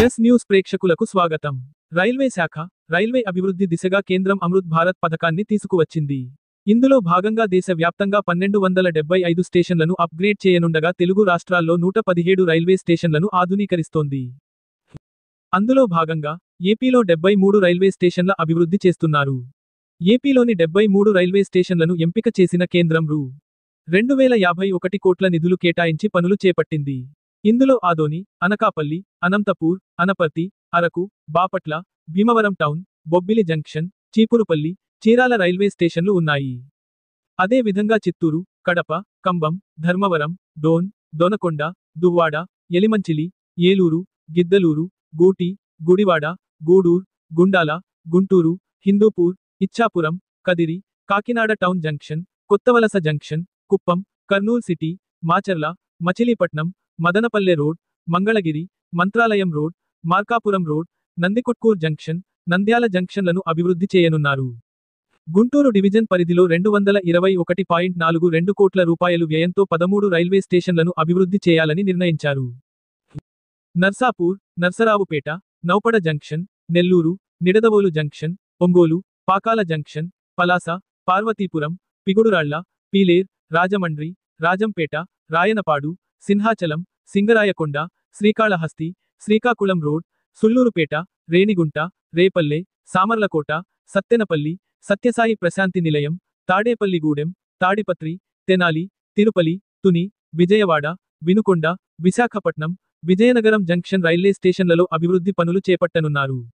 Yes news ప్రేక్షకులకు స్వాగతం. Railway శాఖ, రైల్వే అభివృద్ధి దిశగా కేంద్రం అమృత్ భారత్ పథకాన్ని తీసుకువచ్చింది. ఇందులో భాగంగా దేశ వ్యాప్తంగా 1275 స్టేషన్లను అప్గ్రేడ్ చేయనుండగా తెలుగు రాష్ట్రాల్లో 117 రైల్వే స్టేషన్లను ఆధునీకరిస్తోంది. అందులో భాగంగా ఏపీలో 73 రైల్వే స్టేషన్ల అభివృద్ధి చేస్తున్నారు. ఏపీలోని 73 రైల్వే స్టేషన్లను ఎంపిక చేసిన కేంద్రం రూ. 2051 కోట్ల నిధులు కేటాయించి పనులు చేపట్టింది. ఇందులో Adoni, Anakapalli, Anantapur, Anaparthi, Araku, Bapatla, Bhimavaram town, Bobbili junction, Cheepurupalli, Chirala railway స్టేషన్లు ఉన్నాయి. అదే విధంగా Chittoor, Kadapa, Cumbum, Dharmavaram, Dhone, Donakonda, Duvvada, Elamanchili, Eluru, Giddalur, Gooty, Gudivada, Gudur, Gundala, Guntur, Hindupur, Ichchapuram, Kadiri, Kakinada town junction, Kothavalasa junction, Kuppam, Kurnool city, Macherla, Machilipatnam, Madanapalle road, Mangalagiri, Mantralayam road, Markapuram road, Nandikotkur junction, Nandyal జంక్షన్లను అభివృద్ధి చేయనున్నారు. గుంటూరు డివిజన్ పరిధిలో 221.42 కోట్ల రూపాయలు వ్యయంతో 13 రైల్వే స్టేషన్లను అభివృద్ధి చేయాలని నిర్ణయించారు. Narsapur, Narasaraopet, Naupada junction, Nellore, Nidadavolu junction, Ongole, Pakala junction, Palasa, Parvathipuram, పిగుడురాళ్ల, Pileru, Rajahmundry, Rajampet, Rayanapadu, Simhachalam, Singarayakonda, Srikalahasti, Srikakulam road, Sullurpeta, Renigunta, Repalle, Samarlakota, Sattenapalli, Sathya Sai Prashanti నిలయం, తాడేపల్లిగూడెం, తాడిపత్రి, తెనాలి, తిరుపలి, తుని, విజయవాడ, వినుకొండ, విశాఖపట్నం, విజయనగరం జంక్షన్ రైల్వే స్టేషన్లలో అభివృద్ధి పనులు చేపట్టనున్నారు.